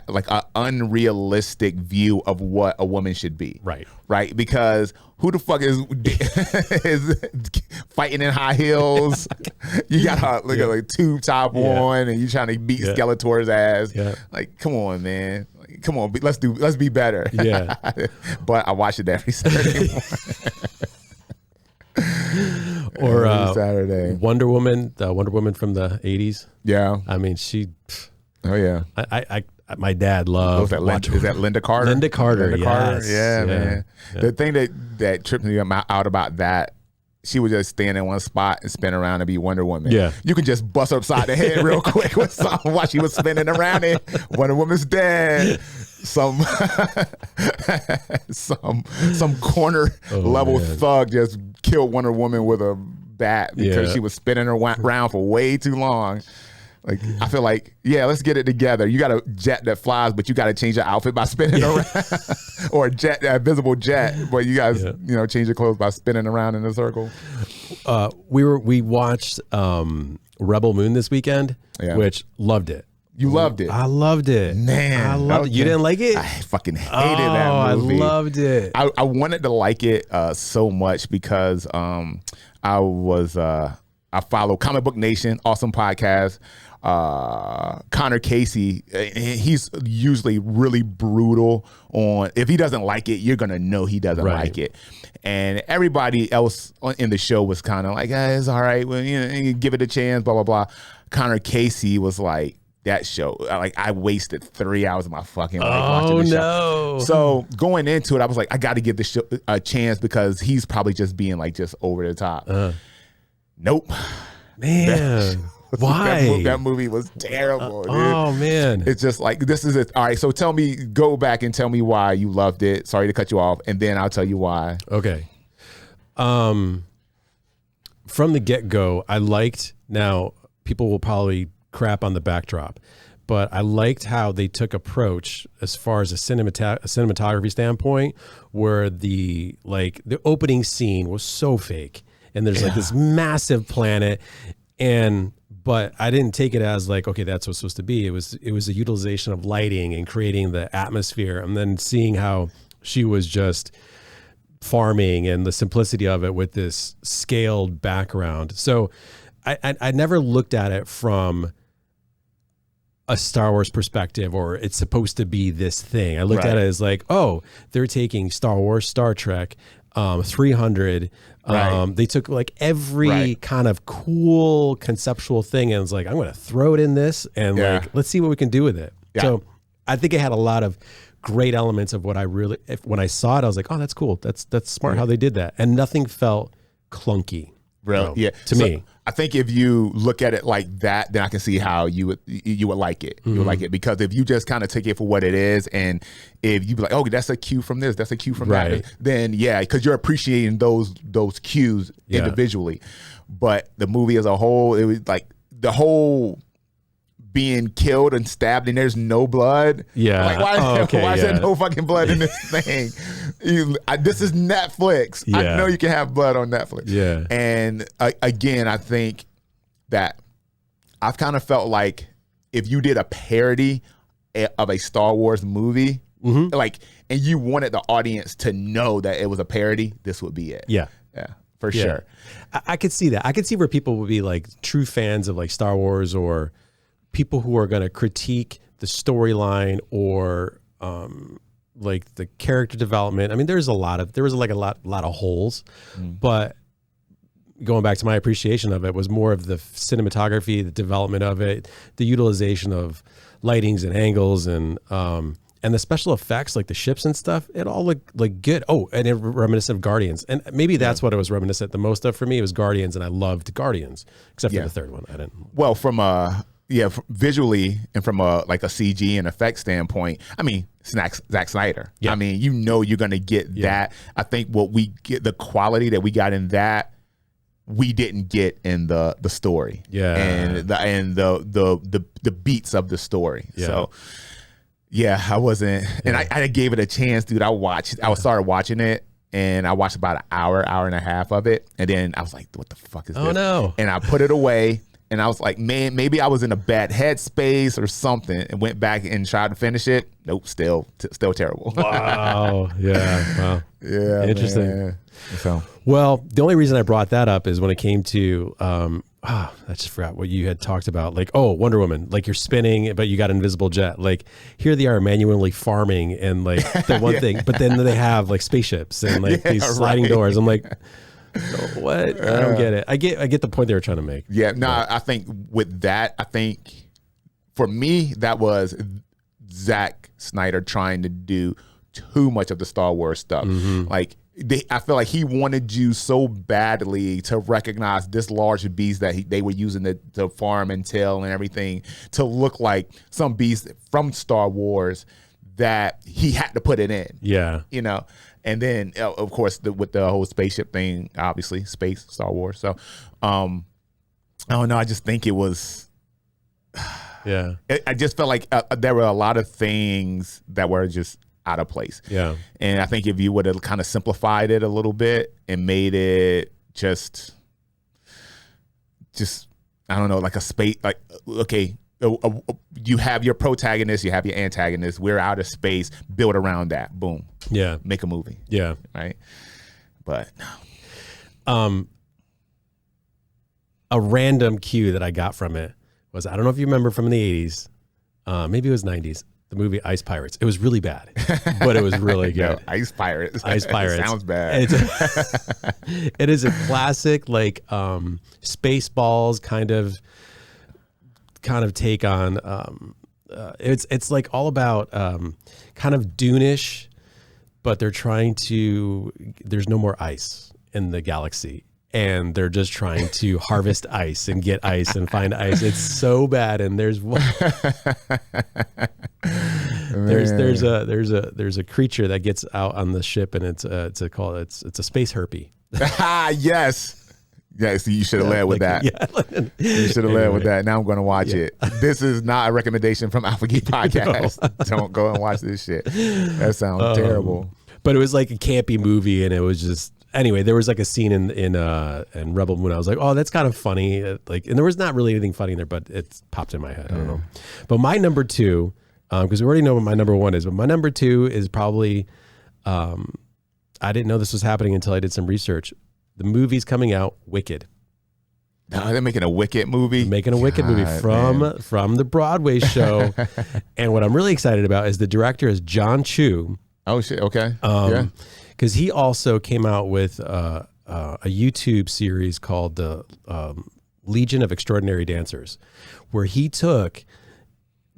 like an unrealistic view of what a woman should be. Right. Because who the fuck is fighting in high heels? You got like tube top on, and you trying to beat Skeletor's ass. Yeah. Like, come on, man. Like, come on, let's be better. Yeah. But I watch it every Saturday morning. Or Saturday. Wonder Woman, the Wonder Woman from the 80s. Yeah. I mean, she. Oh yeah. I my dad loved. Is that Linda Carter? Linda Carter. Yes. Yeah, man. Yeah. The thing that tripped me out about that, she would just stand in one spot and spin around and be Wonder Woman. Yeah. You can just bust her upside the head real quick with something while she was spinning around it. Wonder Woman's dead. Some corner level thug just killed Wonder Woman with a bat because she was spinning around for way too long. Like, I feel like, let's get it together. You got a jet that flies, but you got to change your outfit by spinning around, or a visible jet, but you guys, change your clothes by spinning around in a circle. We watched Rebel Moon this weekend, which loved it. You loved it. I loved it. Man, I loved it. You didn't like it? I fucking hated that movie. I loved it. I wanted to like it so much because I follow Comic Book Nation, awesome podcast. Connor Casey, he's usually really brutal on, if he doesn't like it, you're gonna know he doesn't like it. And everybody else in the show was kind of like, it's all right, well, you give it a chance, blah blah blah. Connor Casey was like, that show, like, I wasted 3 hours of my fucking life watching the show. So going into it, I was like, I got to give this show a chance because he's probably just being like just over the top. Nope, man. Why? That movie was terrible. Dude. Oh man, it's just like, this is it. All right, so go back and tell me why you loved it. Sorry to cut you off, and then I'll tell you why. Okay. From the get-go, I liked. Now people will probably crap on the backdrop, but I liked how they took approach as far as a cinematography standpoint, where the opening scene was so fake, and there's like this massive planet, but I didn't take it as like, okay, that's what's supposed to be. It was a utilization of lighting and creating the atmosphere, and then seeing how she was just farming and the simplicity of it with this scaled background. So I never looked at it from a Star Wars perspective, or it's supposed to be this thing. I looked at it as like, oh, they're taking Star Wars, Star Trek, 300. They took like every kind of cool conceptual thing and was like, I'm going to throw it in this and like, let's see what we can do with it. So I think it had a lot of great elements of what when I saw it, I was like, oh, that's cool. That's smart how they did that. And nothing felt clunky. Really? To me. I think if you look at it like that, then I can see how you would like it. You would like it, because if you just kind of take it for what it is, and if you be like, oh, that's a cue from this, that's a cue from that, then because you're appreciating those cues individually. But the movie as a whole, it was like the whole being killed and stabbed and there's no blood. Like, why is there no fucking blood in this thing? This is Netflix. I know you can have blood on Netflix. And again, I think that I've kind of felt like if you did a parody of a Star Wars movie, like, and you wanted the audience to know that it was a parody, this would be it. For sure. I could see that. I could see where people would be like true fans of like Star Wars, or people who are going to critique the storyline or like the character development. I mean, there was a lot of holes, but going back to my appreciation of it was more of the cinematography, the development of it, the utilization of lightings and angles, and the special effects, like the ships and stuff. It all looked like good. Oh, and it reminiscent of Guardians, and maybe that's what it was reminiscent the most of for me. It was Guardians, and I loved Guardians, except for the third one. I didn't. Well, from visually and from a CG and effect standpoint, I mean, Zack Snyder. I mean, you're going to get that. I think what we get, the quality that we got in that, we didn't get in the story. And the beats of the story. So I wasn't, and I gave it a chance, dude. I started watching it, and I watched about an hour and a half of it, and then I was like, what the fuck is this? Oh no. And I put it away. And I was like, man, maybe I was in a bad headspace or something, and went back and tried to finish it. Nope, still terrible. Wow. Wow. Interesting. Man. So, well, the only reason I brought that up is when it came to, I just forgot what you had talked about. Like, Wonder Woman, like you're spinning, but you got an invisible jet. Like here they are manually farming and like the one thing, but then they have like spaceships and like these sliding doors. I'm like, what? I don't get it. I get the point they were trying to make. I think with that, for me, that was Zack Snyder trying to do too much of the Star Wars stuff. Like I feel like he wanted you so badly to recognize this large beast that they were using to farm and tail and everything to look like some beast from Star Wars that he had to put it in. And then, of course, with the whole spaceship thing, obviously, space, Star Wars. So, I don't know. I just think it was... I just felt like there were a lot of things that were just out of place. And I think if you would have kind of simplified it a little bit and made it just I don't know, like a space... Like, okay, you have your protagonist, you have your antagonist. We're out of space. Build around that. Boom. Yeah. Make a movie. Yeah. Right. But no. A random cue that I got from it was, I don't know if you remember from the 80s, maybe it was 90s, the movie Ice Pirates. It was really bad, but it was really good. Ice Pirates. Ice Pirates. Sounds bad. It is a classic, like Spaceballs kind of take on. It's like all about kind of Dune-ish, but they're trying to. There's no more ice in the galaxy, and they're just trying to harvest ice and get ice and find ice. It's so bad, and there's a creature that gets out on the ship, and it's a space herpy. Yes. Yes, you should have led with that. Yeah. You should have led with that. Now I'm going to watch it. This is not a recommendation from Alpha Geek Podcast. No. Don't go and watch this shit. That sounds terrible. But it was like a campy movie, and it was just anyway. There was like a scene in Rebel Moon. I was like, oh, that's kind of funny. And there was not really anything funny in there, but it popped in my head. I don't know. But my number two, because we already know what my number one is, but my number two is probably, I didn't know this was happening until I did some research. The movie's coming out, Wicked. No, they're making a Wicked movie. Making a Wicked movie from the Broadway show. And what I'm really excited about is the director is John Chu. Oh shit! Okay. Because he also came out with a YouTube series called the Legion of Extraordinary Dancers, where he took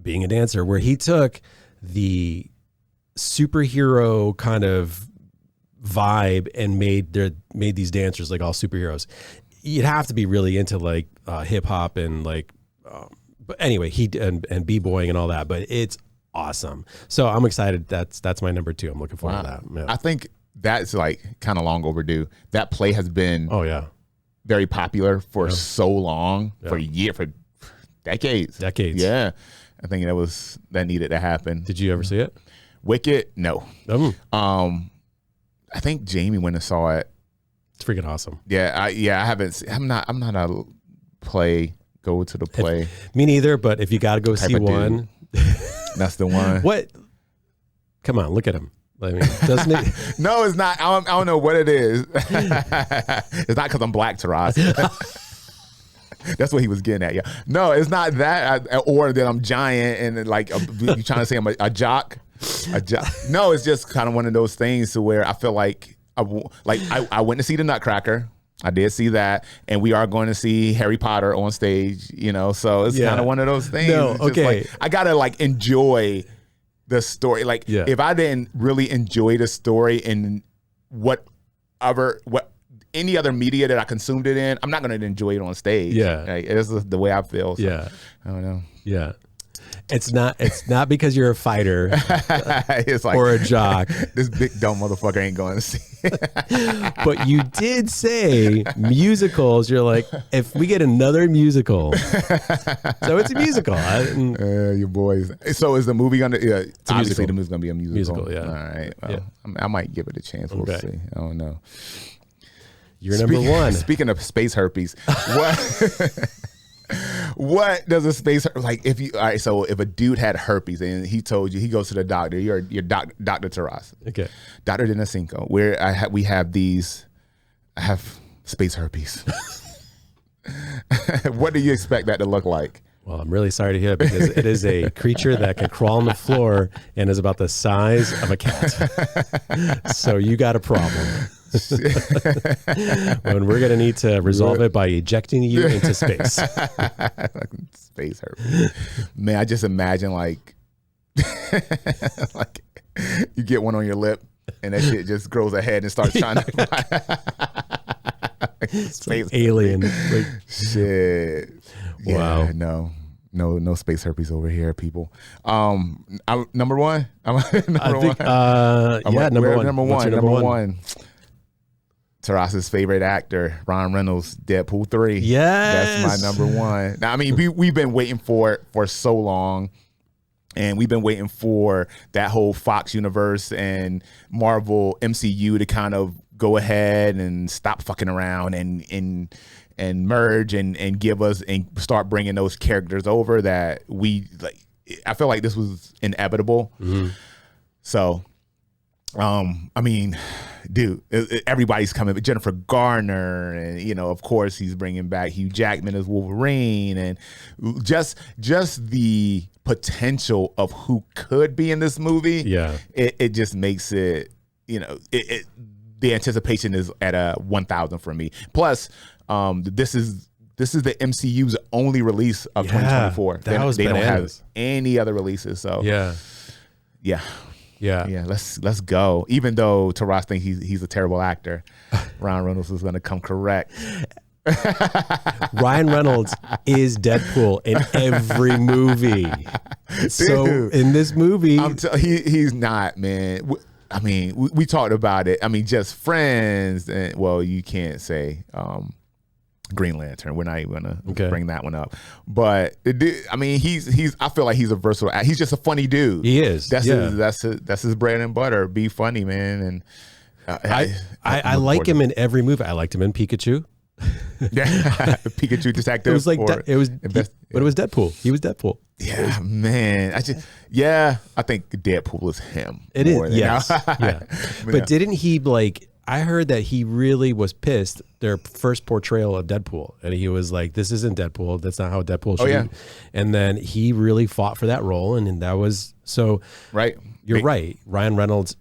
being a dancer, where he took the superhero kind of vibe and made these dancers like all superheroes. You'd have to be really into like hip hop and like, but anyway, and b-boying and all that. But it's awesome. So I'm excited. That's my number two. I'm looking forward to that. Yeah. I think that's like kind of long overdue. That play has been very popular for so long, for decades. Yeah, I think that needed to happen. Did you ever see it? Wicked? No. I think Jamie went and saw it. It's freaking awesome. Yeah, I haven't. I'm not a go to the play. Me neither. But if you got to go see one, that's the one. What? Come on, look at him. I mean, doesn't it? No, it's not. I don't know what it is. It's not because I'm black, Taras. That's what he was getting at. Yeah. No, it's not that. Or that I'm giant and like you trying to say I'm a jock. No, it's just kind of one of those things to where I feel like I went to see the Nutcracker. I did see that, and we are going to see Harry Potter on stage. So it's kind of one of those things. No, it's okay. Just like, I gotta like enjoy the story. Like if I didn't really enjoy the story in what any other media that I consumed it in, I'm not going to enjoy it on stage. Yeah, like, it's the way I feel. So, yeah, I don't know. Yeah. It's not because you're a fighter it's like, or a jock. This big dumb motherfucker ain't going to see it. But you did say musicals. You're like, if we get another musical. So it's a musical. Your boys. So is the movie going to, obviously the movie's going to be a musical. Yeah. All right. Well, I might give it a chance. We'll see. I don't know. You're number one. Speaking of space herpes, what does a space like if a dude had herpes and he told you, he goes to the doctor, you're Dr. Taras. Okay. Dr. Dinacinco, where I have space herpes. What do you expect that to look like? Well, I'm really sorry to hear it because it is a creature that can crawl on the floor and is about the size of a cat. So you got a problem. When we're going to need to resolve it by ejecting you into space. Space herpes. Man, I just imagine like you get one on your lip and that shit just grows ahead and starts trying to space like alien. Like, shit. Wow. Yeah, no space herpes over here, people. Number one. Number one. Taras's favorite actor, Ryan Reynolds, Deadpool 3. Yes. That's my number one. Now, I mean, we've been waiting for it for so long. And we've been waiting for that whole Fox universe and Marvel MCU to kind of go ahead and stop fucking around and merge and give us and start bringing those characters over that we like. I feel like this was inevitable. So, I mean, dude, everybody's coming. Jennifer Garner, and you know, of course, he's bringing back Hugh Jackman as Wolverine, and just the potential of who could be in this movie. Yeah, it just makes it. You know, the anticipation is at a 1,000 for me. Plus, this is the MCU's only release of 2024. They don't have any other releases. So yeah. Let's go. Even though Taras thinks he's a terrible actor, Ryan Reynolds is going to come correct. Ryan Reynolds is Deadpool in every movie. So in this movie, he's not, man. I mean, we talked about it. I mean, just friends. And, well, you can't say Green Lantern. We're not even gonna bring that one up. But I mean, he's. I feel like he's a versatile. He's just a funny dude. He is. That's his bread and butter. Be funny, man. And I like him in every movie. I liked him in Pikachu. Pikachu detective. It was like but it was Deadpool. He was Deadpool. Yeah, man. I think Deadpool is him. It is. Yes. But didn't he like? I heard that he really was pissed. Their first portrayal of Deadpool, and he was like, "This isn't Deadpool. That's not how Deadpool should." Be. And then he really fought for that role, and that was so. Right. You're right. Ryan Reynolds.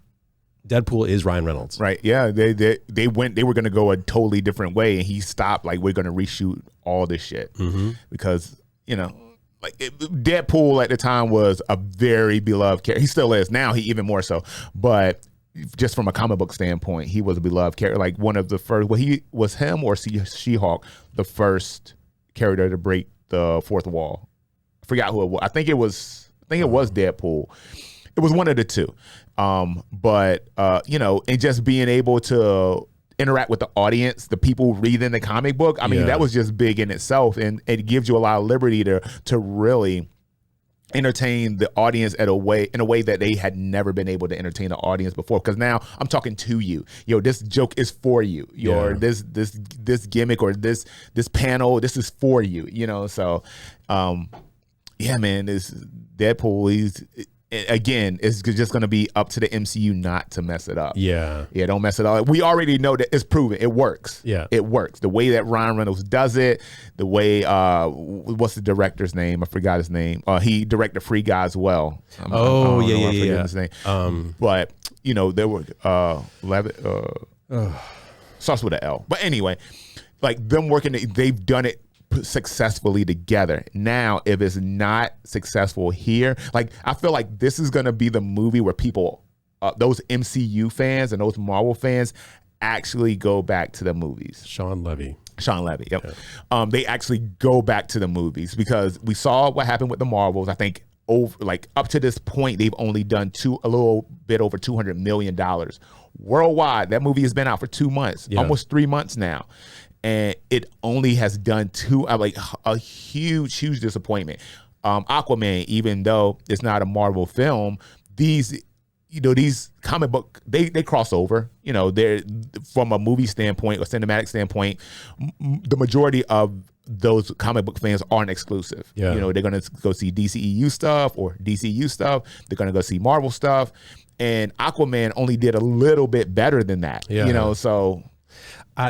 Deadpool is Ryan Reynolds. Right. Yeah. They were going to go a totally different way, and he stopped. Like, we're going to reshoot all this shit because you know, like Deadpool at the time was a very beloved character. He still is now. He even more so, but. Just from a comic book standpoint, he was a beloved character. Like one of the first, he was him or She-Hulk, the first character to break the fourth wall. I forgot who it was. I think it was Deadpool. It was one of the two. But you know, and just being able to interact with the audience, the people reading the comic book. I mean, that was just big in itself, and it gives you a lot of liberty to really entertain the audience in a way that they had never been able to entertain the audience before. Because now I'm talking to you. This joke is for you. This gimmick or this panel, this is for you. You know, so yeah, man, this Deadpool, again, it's just going to be up to the MCU not to mess it up. Yeah, don't mess it up. We already know that it's proven. It works. Yeah, it works. The way that Ryan Reynolds does it, the way what's the director's name? I forgot his name. He directed Free Guy as well. Yeah. His name. But you know, there were starts with an L. But anyway, like them working, they've done it successfully together. Now, if it's not successful here, like I feel like this is going to be the movie where people, those MCU fans and those Marvel fans, actually go back to the movies. Sean Levy. Yep. Yeah. They actually go back to the movies because we saw what happened with the Marvels. I think up to this point, they've only done a little bit over $200 million worldwide. That movie has been out for 2 months, almost 3 months now. And it only has done a huge disappointment. Aquaman, even though it's not a Marvel film, these comic book, they cross over. You know, they're from a movie standpoint or cinematic standpoint, the majority of those comic book fans aren't exclusive. Yeah. You know, they're going to go see DCEU stuff or DCU stuff. They're going to go see Marvel stuff. And Aquaman only did a little bit better than that. Yeah. You know, so.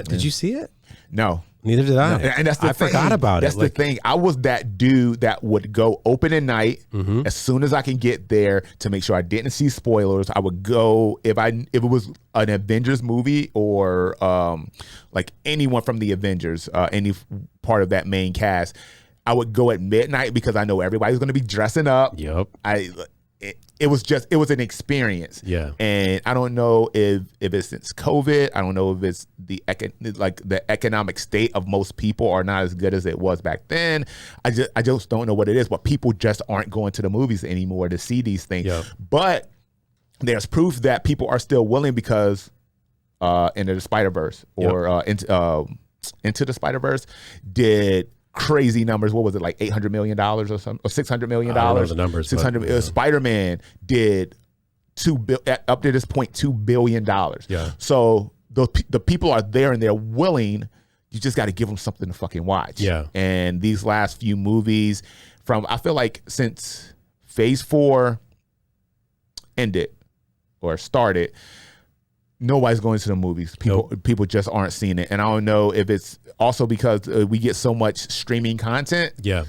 Did you see it? No. Neither did I. No. And that's the thing. Forgot about it. That's the thing. I was that dude that would go open at night as soon as I can get there to make sure I didn't see spoilers. I would go if it was an Avengers movie or like anyone from the Avengers, any part of that main cast, I would go at midnight because I know everybody's going to be dressing up. Yep. It was an experience. Yeah. And I don't know if it's since COVID. I don't know if it's the economic state of most people are not as good as it was back then. I just don't know what it is, but people just aren't going to the movies anymore to see these things. Yep. But there's proof that people are still willing because Into the Spider-Verse or Into the Spider-Verse did crazy numbers. What was it, like $800 million or something, or $600 million? I don't know the numbers. 600. Yeah. Spider-Man did up to this point $2 billion. Yeah. So the people are there and they're willing. You just got to give them something to fucking watch. Yeah. And these last few movies I feel like since Phase 4 ended or started, nobody's going to the movies. People just aren't seeing it. And I don't know if it's also because we get so much streaming content. Yeah.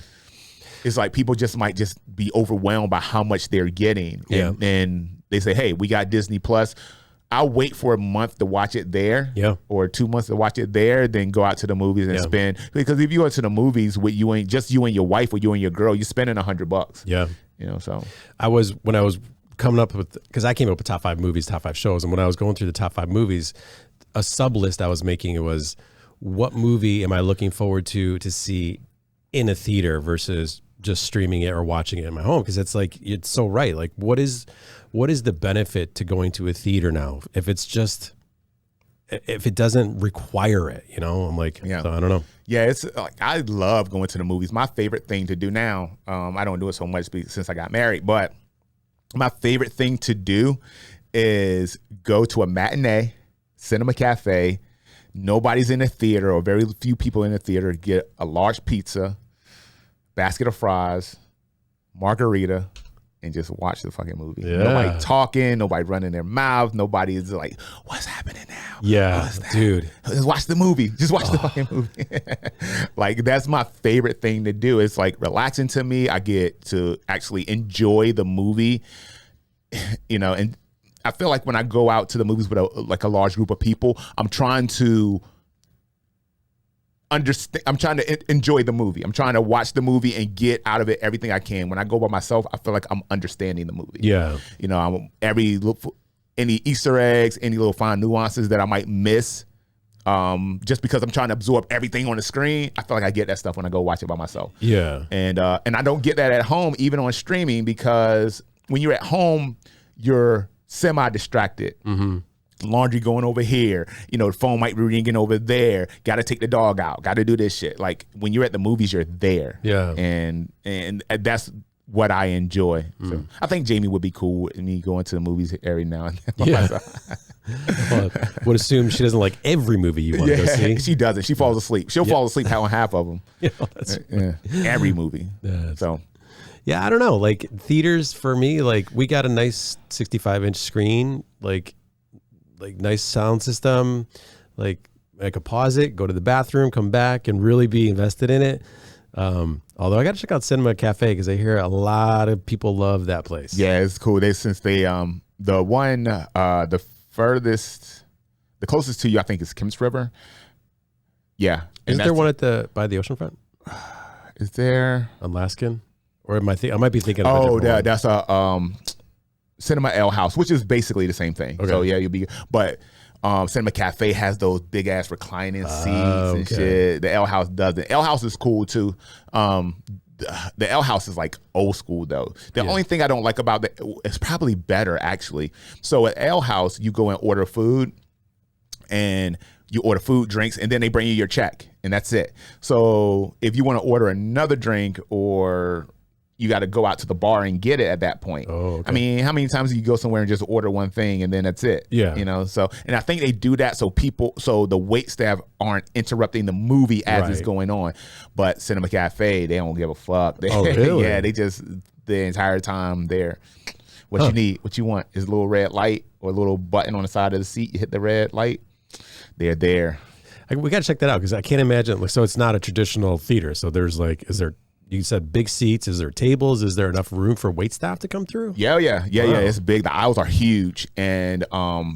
It's like people just might just be overwhelmed by how much they're getting. Yeah. And they say, hey, we got Disney Plus. I'll wait for a month to watch it there, or 2 months to watch it there, then go out to the movies and spend. Because if you go to the movies with you and your wife or you and your girl, you're spending $100. Yeah, So when I was coming up with, because I came up with top 5 movies, top 5 shows, and when I was going through the top 5 movies, a sub list I was making, it was what movie am I looking forward to see in a theater versus just streaming it or watching it in my home? Because it's like, it's so right. Like, what is the benefit to going to a theater now if it doesn't require it? I'm like, so I don't know. Yeah, it's like I love going to the movies. My favorite thing to do now, I don't do it so much since I got married, but my favorite thing to do is go to a matinee, cinema cafe. Nobody's in the theater or very few people in the theater. Get a large pizza, basket of fries, margarita, and just watch the fucking movie. Yeah. Nobody talking, nobody running their mouth, nobody is like, what's happening now? Yeah, dude. Just watch the movie. Just watch the fucking movie. Like, that's my favorite thing to do. It's like relaxing to me. I get to actually enjoy the movie, and I feel like when I go out to the movies with a large group of people, I'm trying to enjoy the movie. I'm trying to watch the movie and get out of it everything I can. When I go by myself, I feel like I'm understanding the movie. Yeah. I'm look for any Easter eggs, any little fine nuances that I might miss. Just because I'm trying to absorb everything on the screen, I feel like I get that stuff when I go watch it by myself. Yeah. And I don't get that at home, even on streaming, because when you're at home, you're semi-distracted. Mm-hmm. Laundry going over here, the phone might be ringing over there. Got to take the dog out. Got to do this shit. Like, when you're at the movies, you're there. Yeah, and that's what I enjoy. So I think Jamie would be cool with me going to the movies every now and then. Yeah. Well, would assume she doesn't like every movie you want to go see. She doesn't. She falls asleep. She'll fall asleep on half of them. Every movie. So. Yeah, I don't know. Like, theaters for me, like, we got a nice 65-inch screen, like nice sound system, like I could pause it, go to the bathroom, come back, and really be invested in it. Although I got to check out Cinema Cafe because I hear a lot of people love that place. Yeah, it's cool. The closest to you, I think, is Kim's River. Yeah. Isn't there one by the oceanfront? Is there? Alaskan? Or I might be thinking of a different one. That's a Cinema Ale House, which is basically the same thing. Okay. So yeah, but Cinema Cafe has those big ass reclining seats and shit. The Ale House doesn't. Ale House is cool too. The Ale House is like old school though. The only thing I don't like about it's probably better actually. So at Ale House, you go and order food, and you order food, drinks, and then they bring you your check, and that's it. So if you want to order another drink, or you got to go out to the bar and get it at that point. Oh, okay. I mean, how many times do you go somewhere and just order one thing and then that's it? Yeah. So, and I think they do that so the wait staff aren't interrupting the movie as it's going on. But Cinema Cafe, they don't give a fuck. Really? Yeah, they just, the entire time there. What you need, what you want is a little red light or a little button on the side of the seat. You hit the red light, they're there. We got to check that out because I can't imagine. So it's not a traditional theater. So there's you said big seats. Is there tables? Is there enough room for wait staff to come through? Yeah. It's big. The aisles are huge, and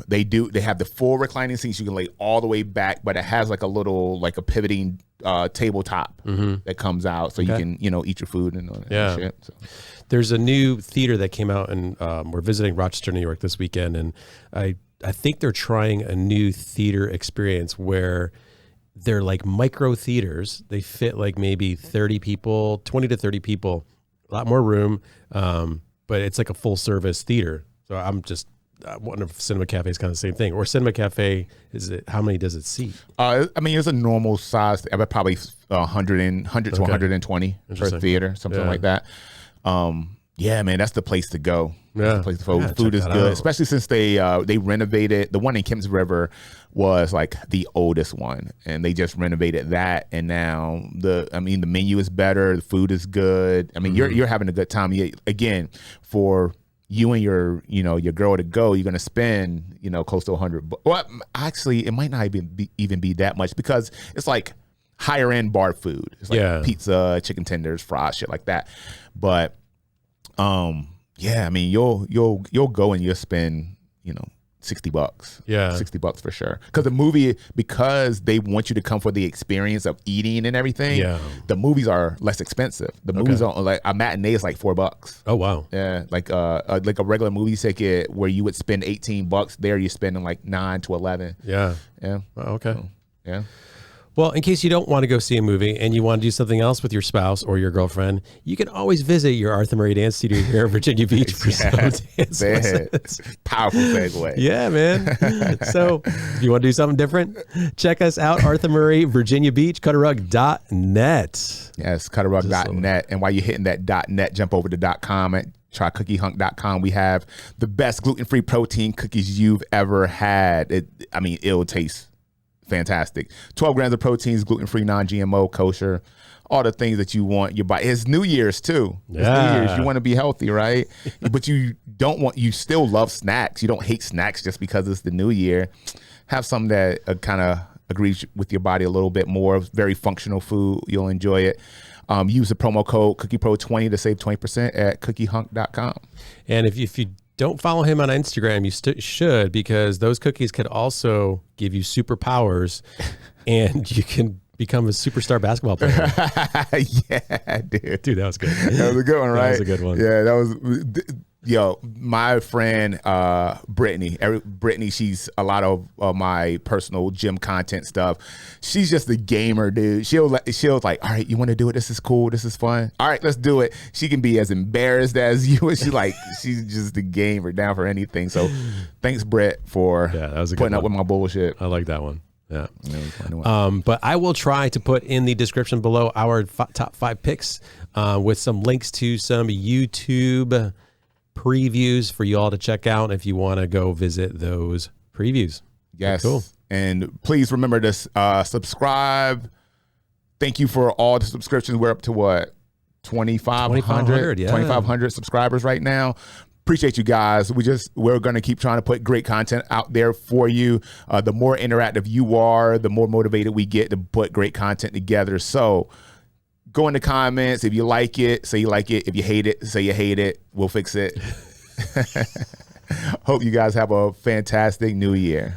they have the full reclining seats. You can lay all the way back, but it has like a pivoting tabletop that comes out, so you can eat your food and shit. So. There's a new theater that came out, and we're visiting Rochester, New York this weekend, and I think they're trying a new theater experience where they're like micro theaters. They fit like maybe 30 people, 20 to 30 people, a lot more room, but it's like a full service theater. So I wonder if Cinema Cafe is kind of the same thing. Or Cinema Cafe, how many does it seat? I mean, it's a normal size, probably 100 to 120 per theater, something like that. Yeah, man, that's the place to go. Yeah, Food is good, especially since they renovated. The one in Kim's River was like the oldest one, and they just renovated that, and now the menu is better, the food is good. I mean, you're having a good time. Again, for you and your girl to go, you're gonna spend close to $100. Well, actually, it might not even be that much, because it's like higher end bar food. It's like pizza, chicken tenders, fries, shit like that. But I mean, you'll go and you'll spend $60. Yeah, $60 for sure. Because they want you to come for the experience of eating and everything. Yeah, the movies are less expensive. The movies are like a matinee is like $4. Oh wow. Yeah, like a regular movie ticket where you would spend $18, there you're spending like $9 to $11. Yeah. Yeah. Oh, okay. So, yeah. Well, in case you don't want to go see a movie and you want to do something else with your spouse or your girlfriend, you can always visit your Arthur Murray Dance Studio here in Virginia Beach for some dance lessons. Powerful segue. Yeah, man. So if you want to do something different, check us out, Arthur Murray, Virginia Beach, cutterrug.net. Yes, cutterrug.net. And while you're hitting that .net, jump over to .com and try cookiehunk.com. We have the best gluten-free protein cookies you've ever had. It'll taste fantastic. 12 grams of proteins, gluten-free, non-GMO, kosher, all the things that you want your body. It's New Year's too. It's New Year's. You want to be healthy, right? But you still love snacks. You don't hate snacks just because it's the New Year. Have something that kind of agrees with your body a little bit more. Very functional food. You'll enjoy it. Use the promo code CookiePro20 to save 20% at cookiehunk.com. And if you don't follow him on Instagram, you should, because those cookies could also give you superpowers and you can become a superstar basketball player. Yeah, dude. Dude, that was good. That was a good one, right? That was a good one. Yeah, that was... my friend Brittany, she's a lot of my personal gym content stuff. She's just a gamer, dude. She'll like, all right, you want to do it? This is cool. This is fun. All right, let's do it. She can be as embarrassed as you. She's just a gamer, down for anything. So thanks, Britt, for that was a putting good up with my bullshit. I like that one. Yeah. But I will try to put in the description below our top 5 picks with some links to some YouTube previews for you all to check out if you want to go visit those previews. Yes. Cool. And please remember to subscribe. Thank you for all the subscriptions. We're up to what? 2,500? Yeah. 2,500 subscribers right now. Appreciate you guys. We're going to keep trying to put great content out there for you. The more interactive you are, the more motivated we get to put great content together. So go in the comments. If you like it, say you like it. If you hate it, say you hate it. We'll fix it. Hope you guys have a fantastic new year.